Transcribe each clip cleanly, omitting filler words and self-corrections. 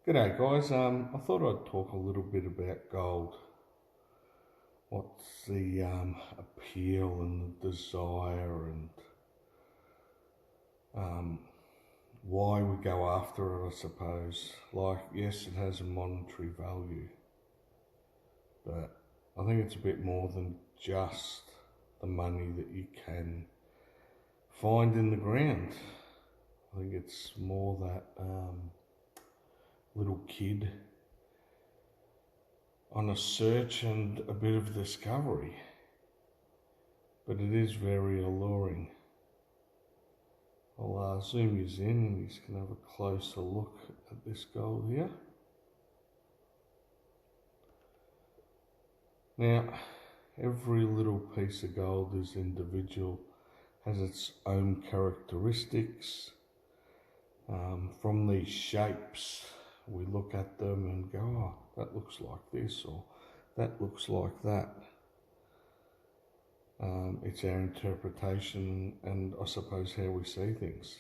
G'day guys, I thought I'd talk a little bit about gold. What's the appeal and the desire and why we go after it, I suppose. Like, yes, it has a monetary value, but I think it's a bit more than just the money that you can find in the ground. I think it's more that little kid on a search and a bit of discovery, but it is very alluring. I'll zoom you in and you can have a closer look at this gold here. Now, every little piece of gold is individual, has its own characteristics. From these shapes, we look at them and go, oh, that looks like this, or that looks like that. It's our interpretation and I suppose how we see things.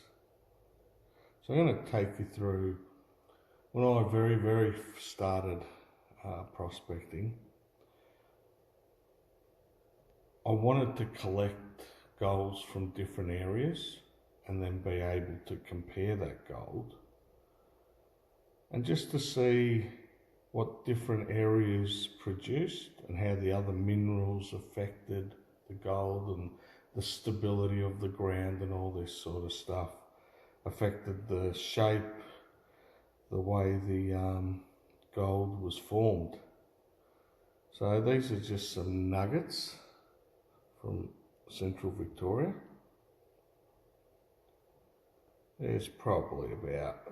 So I'm going to take you through when I very started prospecting. I wanted to collect golds from different areas and then be able to compare that gold and just to see what different areas produced and how the other minerals affected the gold and the stability of the ground and all this sort of stuff affected the shape, the way the gold was formed. So these are just some nuggets from central Victoria. There's probably about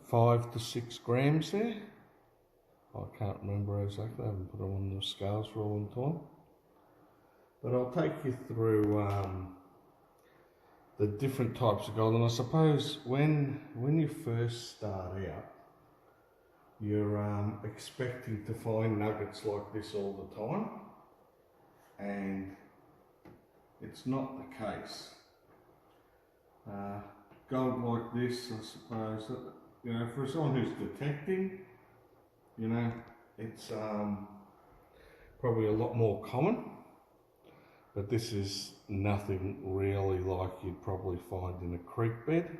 5 to 6 grams there. I can't remember exactly, I haven't put them on the scales for a long time. But I'll take you through the different types of gold. And I suppose when you first start out, you're expecting to find nuggets like this all the time. And it's not the case. Gold like this, I suppose, you know, for someone who's detecting, you know, it's probably a lot more common, but this is nothing really like you'd probably find in a creek bed.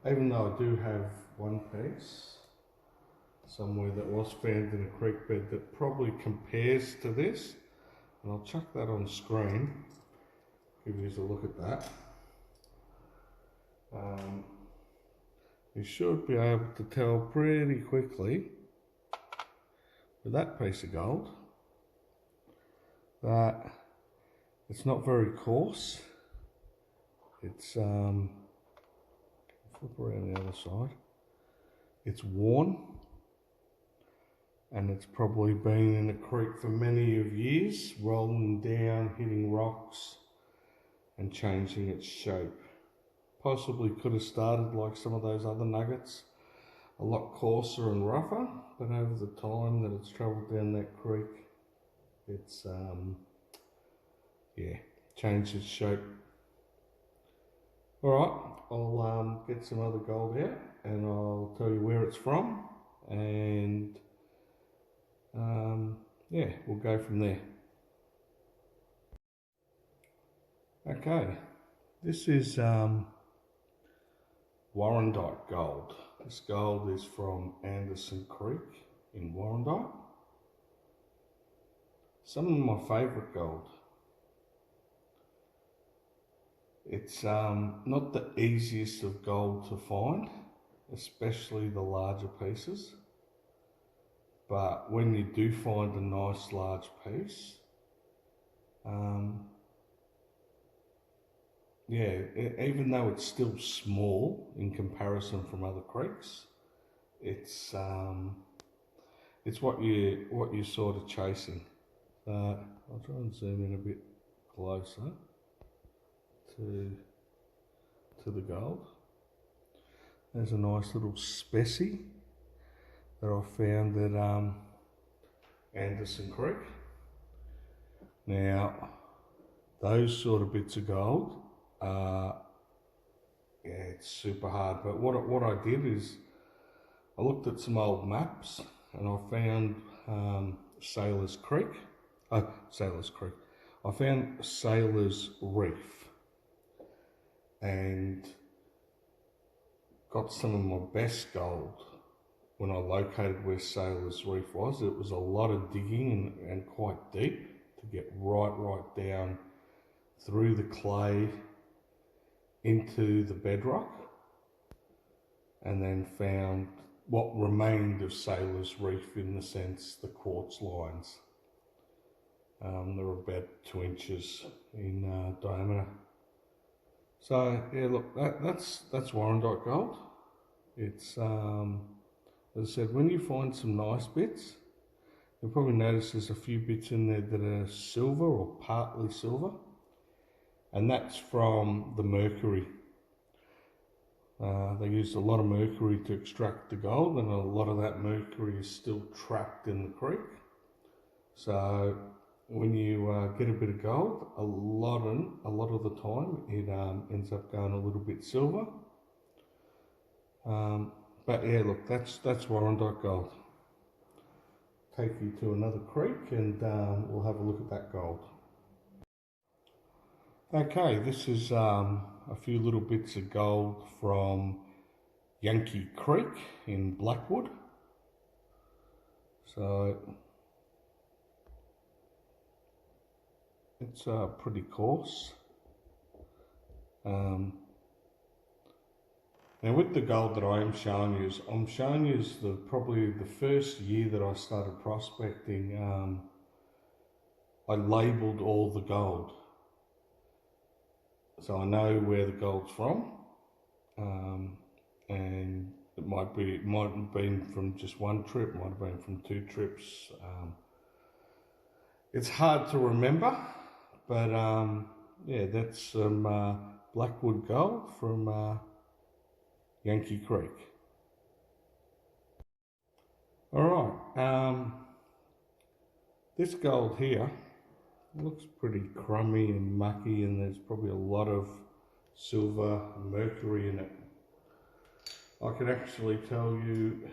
Even though I do have one piece somewhere that was found in a creek bed that probably compares to this, and I'll chuck that on screen, give you a look at that. You should be able to tell pretty quickly with that piece of gold that it's not very coarse. It's flip around the other side. It's worn, and it's probably been in a creek for many of years, rolling down, hitting rocks and changing its shape. Possibly could have started like some of those other nuggets, a lot coarser and rougher, but over the time that it's travelled down that creek, it's changed its shape. Alright, I'll get some other gold out and I'll tell you where it's from, and we'll go from there. Okay, this is Warrandyte gold. This gold is from Anderson Creek in Warrandyte. Some of my favourite gold. It's not the easiest of gold to find, especially the larger pieces. But when you do find a nice large piece, even though it's still small in comparison from other creeks, it's what you're sort of chasing. I'll try and zoom in a bit closer to the gold. There's a nice little specie that I found at Anderson Creek. Now, those sort of bits of gold are yeah, it's super hard. But what I did is I looked at some old maps and I found Sailor's Creek. Sailor's Creek. I found Sailor's Reef and got some of my best gold when I located where Sailor's Reef was. It was a lot of digging and quite deep to get right down through the clay into the bedrock, and then found what remained of Sailor's Reef, in the sense the quartz lines. They were about 2 inches in diameter. So yeah, look, that's Warrandyte gold. It's as I said, when you find some nice bits, you'll probably notice there's a few bits in there that are silver or partly silver, and that's from the mercury. They used a lot of mercury to extract the gold, and a lot of that mercury is still trapped in the creek. So when you get a bit of gold, a lot of the time it ends up going a little bit silver. But yeah, look, that's Warrandyte gold. Take you to another creek and we'll have a look at that gold. Okay, this is a few little bits of gold from Yankee Creek in Blackwood. So it's pretty coarse. Now with the gold that I am showing you, I'm showing you probably the first year that I started prospecting. I labelled all the gold, so I know where the gold's from, and it might have been from just one trip, might have been from 2 trips. It's hard to remember, but yeah, that's some Blackwood gold from Yankee Creek. All right, this gold here looks pretty crummy and mucky, and there's probably a lot of silver and mercury in it. I can actually tell you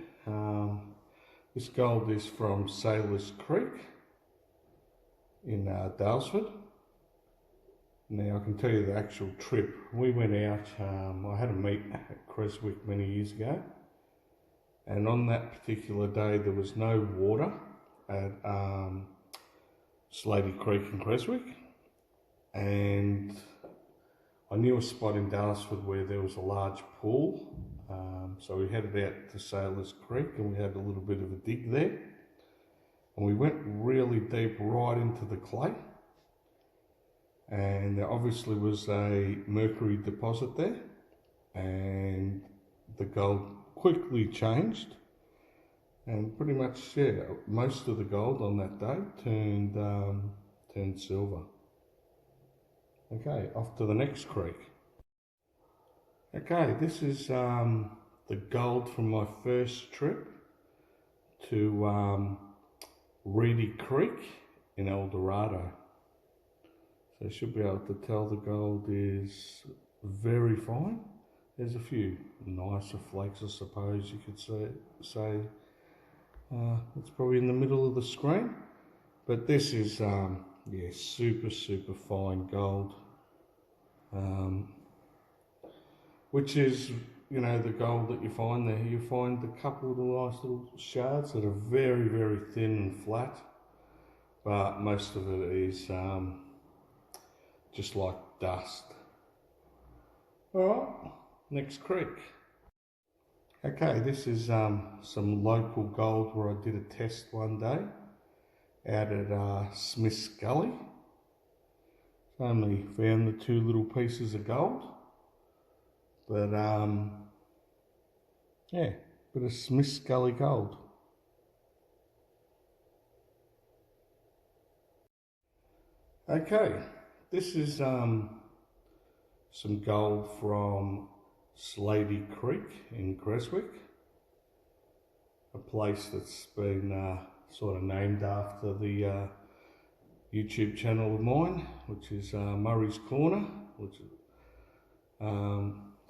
this gold is from Sailor's Creek in Dalesford. Now I can tell you the actual trip. We went out, I had a meet at Creswick many years ago, and on that particular day there was no water at Slady Creek in Creswick, and I knew a spot in Dalesford where there was a large pool, so we headed out to Sailor's Creek and we had a little bit of a dig there, and we went really deep right into the clay. And there obviously was a mercury deposit there, and the gold quickly changed, and pretty much, yeah, most of the gold on that day turned silver. Okay, off to the next creek. Okay, this is the gold from my first trip to Reedy Creek in El Dorado. So you should be able to tell the gold is very fine. There's a few nicer flakes, I suppose you could say. It's probably in the middle of the screen, but this is yeah, super fine gold, which is, you know, the gold that you find there. You find a couple of nice little shards that are very thin and flat, but most of it is just like dust. Alright, next creek. Okay, this is some local gold where I did a test one day out at Smith's Gully. Only found the 2 little pieces of gold, but yeah, bit of Smith's Gully gold. Okay, this is some gold from Slady Creek in Creswick, a place that's been sort of named after the YouTube channel of mine, which is Murray's Corner, which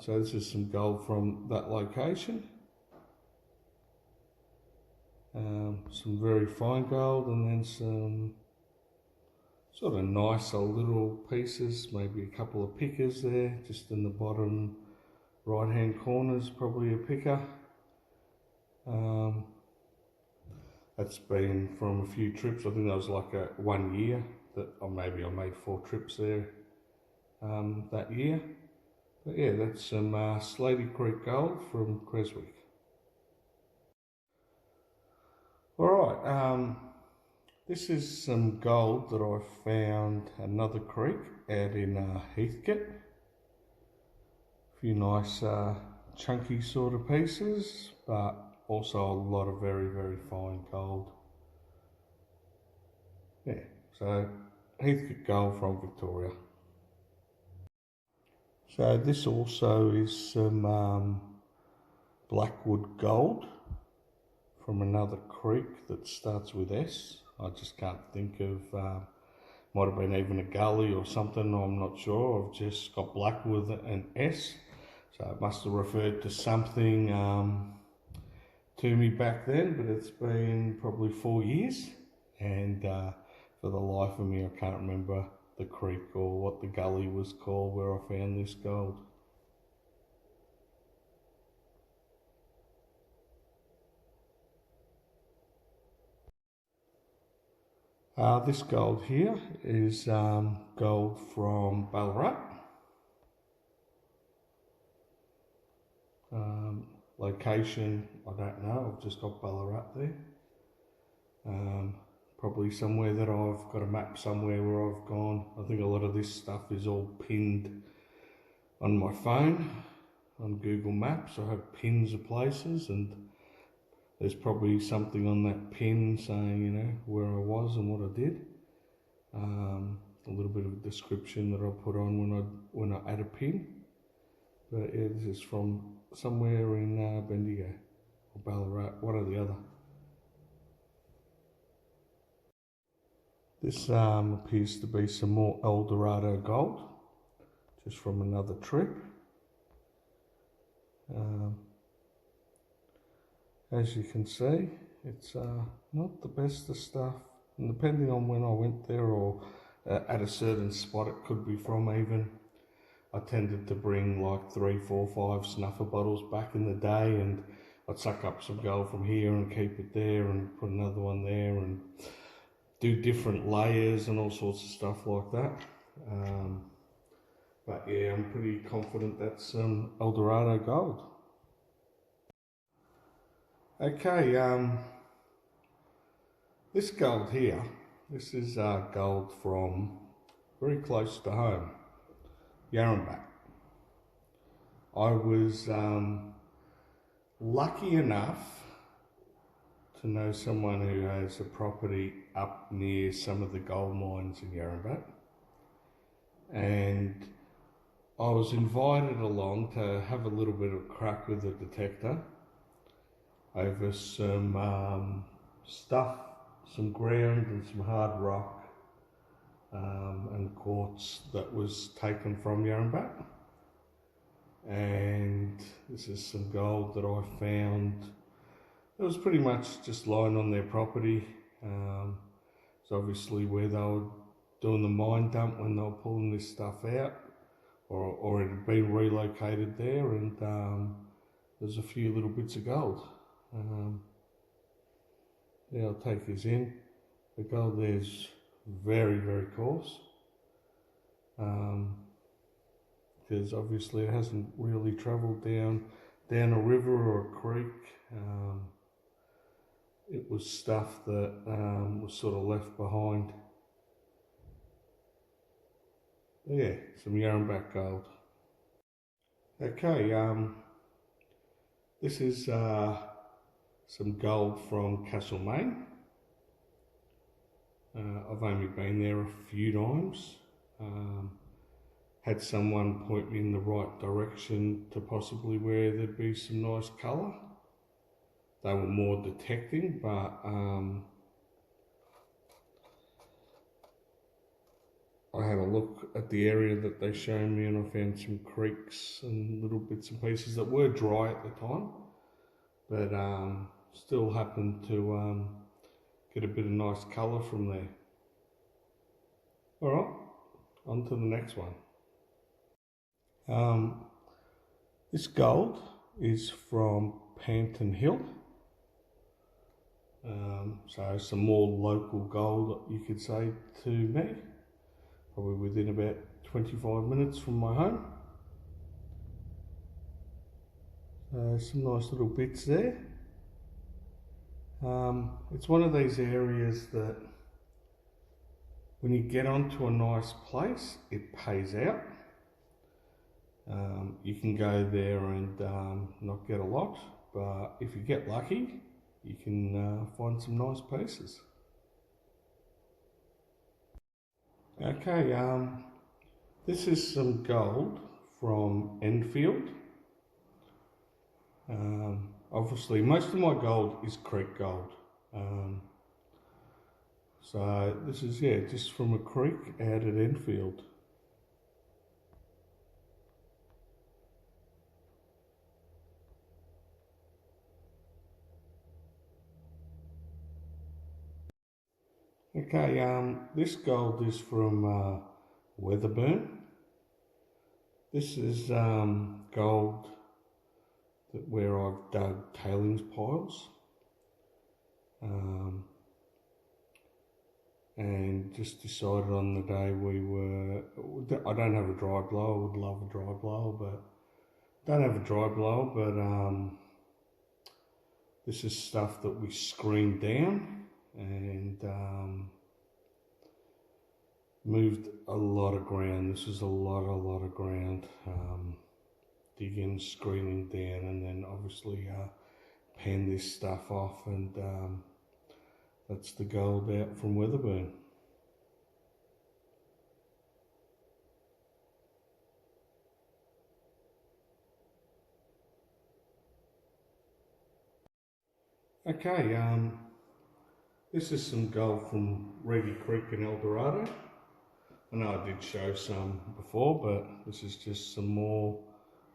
So this is some gold from that location. Some very fine gold, and then some sort of nicer little pieces, maybe a couple of pickers there, just in the bottom right hand corners, probably a picker. That's been from a few trips. I think that was like a 1 year that, or maybe I made 4 trips there that year. But yeah, that's some Slaty Creek gold from Creswick. Alright, this is some gold that I found another creek out in Heathcote. A few nice chunky sort of pieces, but also a lot of very, very fine gold. Yeah, so Heathcote gold from Victoria. So this also is some Blackwood gold from another creek that starts with S. I just can't think of, might have been even a gully or something, I'm not sure. I've just got Blackwood and S. So it must have referred to something to me back then, but it's been probably 4 years. And for the life of me, I can't remember the creek or what the gully was called where I found this gold. This gold here is gold from Ballarat. Location, I don't know, I've just got Ballarat there. Probably somewhere that I've got a map somewhere where I've gone. I think a lot of this stuff is all pinned on my phone, on Google Maps. I have pins of places, and there's probably something on that pin saying, you know, where I was and what I did. A little bit of a description that I'll put on when I add a pin. But yeah, this is from somewhere in Bendigo or Ballarat, one or the other. This appears to be some more El Dorado gold, just from another trip. As you can see, it's not the best of stuff, and depending on when I went there or at a certain spot it could be from even. I tended to bring like 3, 4, 5 snuffer bottles back in the day, and I'd suck up some gold from here and keep it there and put another one there and do different layers and all sorts of stuff like that. But yeah, I'm pretty confident that's El Dorado gold. Okay, this gold here, this is gold from very close to home, Yarrambat. I was lucky enough to know someone who has a property up near some of the gold mines in Yarrambat, and I was invited along to have a little bit of crack with the detector over some stuff, some ground and some hard rock and quartz that was taken from Yarrambat. And this is some gold that I found. It was pretty much just lying on their property. It's obviously where they were doing the mine dump when they were pulling this stuff out, or it had been relocated there, and there's a few little bits of gold. Yeah, I'll take this in. The gold there's very, very coarse, because obviously it hasn't really travelled down a river or a creek. It was stuff that was sort of left behind. Yeah, some Yarrambat gold. Okay, this is some gold from Castlemaine. I've only been there a few times. Had someone point me in the right direction to possibly where there'd be some nice colour. They were more detecting, but I had a look at the area that they showed me, and I found some creeks and little bits and pieces that were dry at the time, but still happened to get a bit of nice colour from there. Alright, on to the next one. This gold is from Panton Hill. So some more local gold, you could say, to me. Probably within about 25 minutes from my home. Some nice little bits there. It's one of these areas that when you get onto a nice place, it pays out. You can go there and not get a lot, but if you get lucky, you can find some nice pieces. Okay, this is some gold from Enfield. Obviously, most of my gold is creek gold. So this is, yeah, just from a creek out at Enfield. Okay, this gold is from Weatherburn. This is gold where I've dug tailings piles. And just decided on the day I don't have a dry blower. I would love a dry blower, but don't have a dry blower, but this is stuff that we screened down and moved a lot of ground. This was a lot of ground, digging, screening down, and then obviously pan this stuff off, and that's the gold out from Weatherburn. Okay, this is some gold from Reedy Creek in El Dorado. I know I did show some before, but this is just some more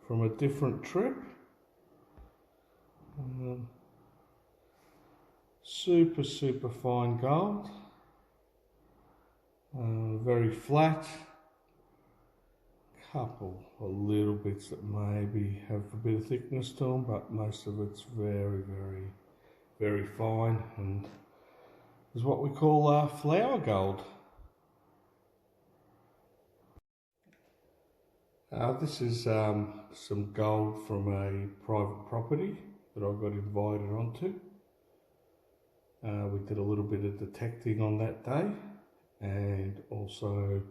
from a different trip. Super fine gold. Very flat. Couple of little bits that maybe have a bit of thickness to them, but most of it's very fine, and is what we call flower gold. This is some gold from a private property that I got invited onto. We did a little bit of detecting on that day, and also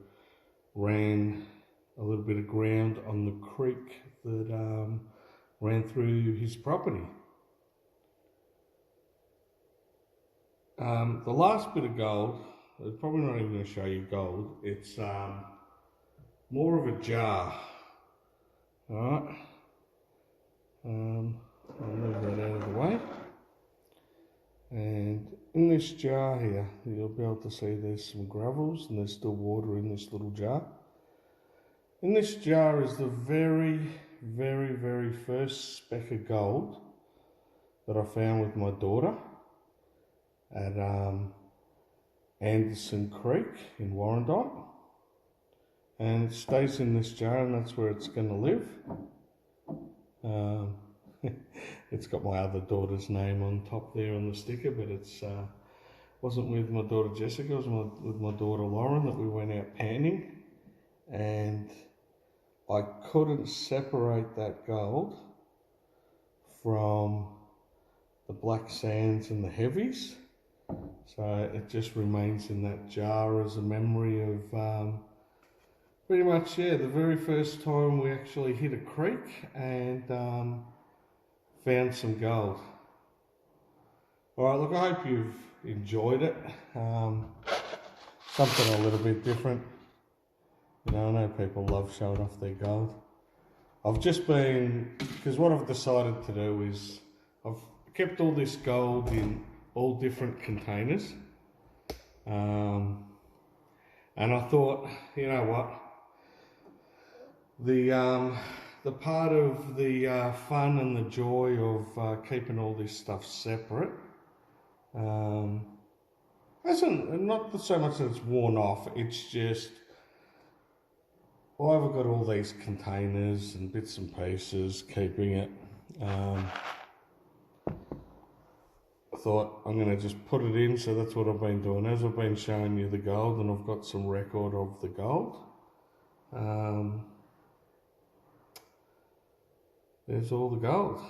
ran a little bit of ground on the creek that ran through his property. The last bit of gold, I'm probably not even going to show you gold, it's more of a jar. Alright, I'll move that out of the way. And in this jar here, you'll be able to see there's some gravels and there's still water in this little jar. In this jar is the very first speck of gold that I found with my daughter at Anderson Creek in Warrandyte, and it stays in this jar, and that's where it's going to live. It's got my other daughter's name on top there on the sticker, but it's wasn't with my daughter Jessica, it was with my daughter Lauren that we went out panning, and I couldn't separate that gold from the black sands and the heavies. So it just remains in that jar as a memory of pretty much, yeah, the very first time we actually hit a creek and found some gold. Alright, look, I hope you've enjoyed it. Something a little bit different. You know, I know people love showing off their gold. I've just been, because what I've decided to do is I've kept all this gold in all different containers, and And I thought, you know what, the part of the fun and the joy of keeping all this stuff separate hasn't, not so much that it's worn off, it's just, well, I've got all these containers and bits and pieces keeping it. I thought I'm going to just put it in, so that's what I've been doing. As I've been showing you the gold, and I've got some record of the gold. There's all the gold,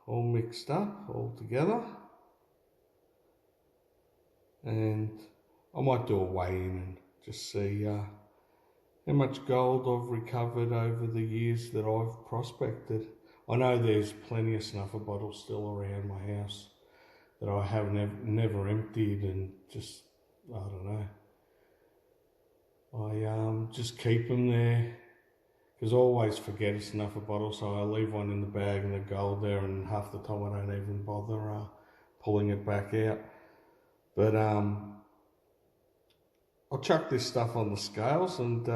all mixed up, all together. And I might do a weigh-in and just see how much gold I've recovered over the years that I've prospected. I know there's plenty of snuffer bottles still around my house that I have never emptied, and just, I don't know, I just keep them there, because I always forget a snuffer bottle, so I leave one in the bag and the gold there, and half the time I don't even bother pulling it back out. But I'll chuck this stuff on the scales, and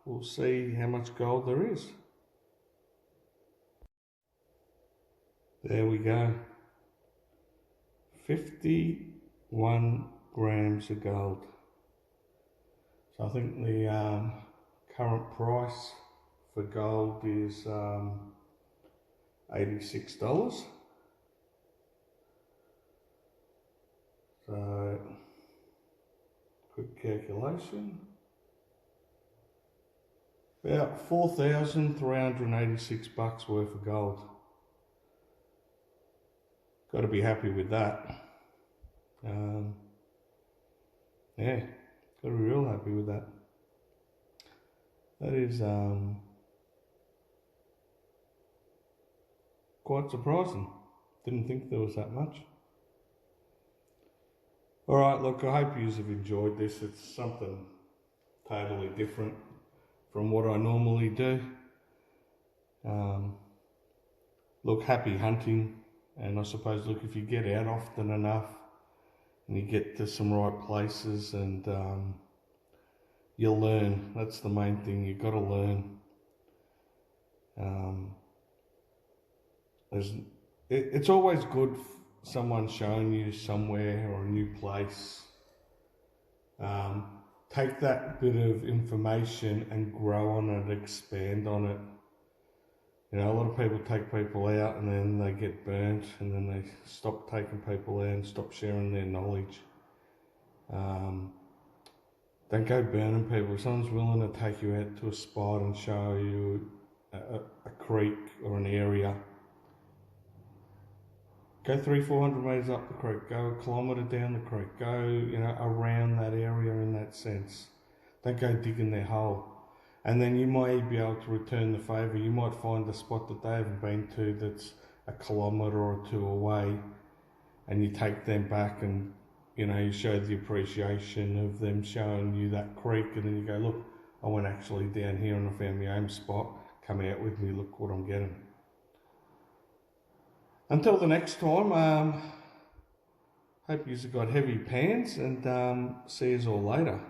we'll see how much gold there is. There we go. 51 grams of gold. So I think the current price for gold is $86. So, quick calculation. About 4,386 bucks worth of gold. Got to be happy with that. Yeah, got to be real happy with that. That is quite surprising. Didn't think there was that much. Alright, look, I hope you have enjoyed this. It's something totally different from what I normally do. Look, happy hunting. And I suppose, look, if you get out often enough and you get to some right places, and you'll learn. That's the main thing, you've got to learn. It's always good someone showing you somewhere or a new place. Take that bit of information and grow on it, expand on it. You know, a lot of people take people out and then they get burnt, and then they stop taking people out and stop sharing their knowledge. Don't go burning people. If someone's willing to take you out to a spot and show you a creek or an area, go 300-400 metres up the creek, go a kilometre down the creek, go, you know, around that area in that sense. Don't go digging their hole. And then you might be able to return the favour. You might find a spot that they haven't been to that's a kilometre or two away, and you take them back, and, you know, you show the appreciation of them showing you that creek, and then you go, look, I went actually down here and I found my own spot. Come out with me, look what I'm getting. Until the next time, hope you've got heavy pants, and see you all later.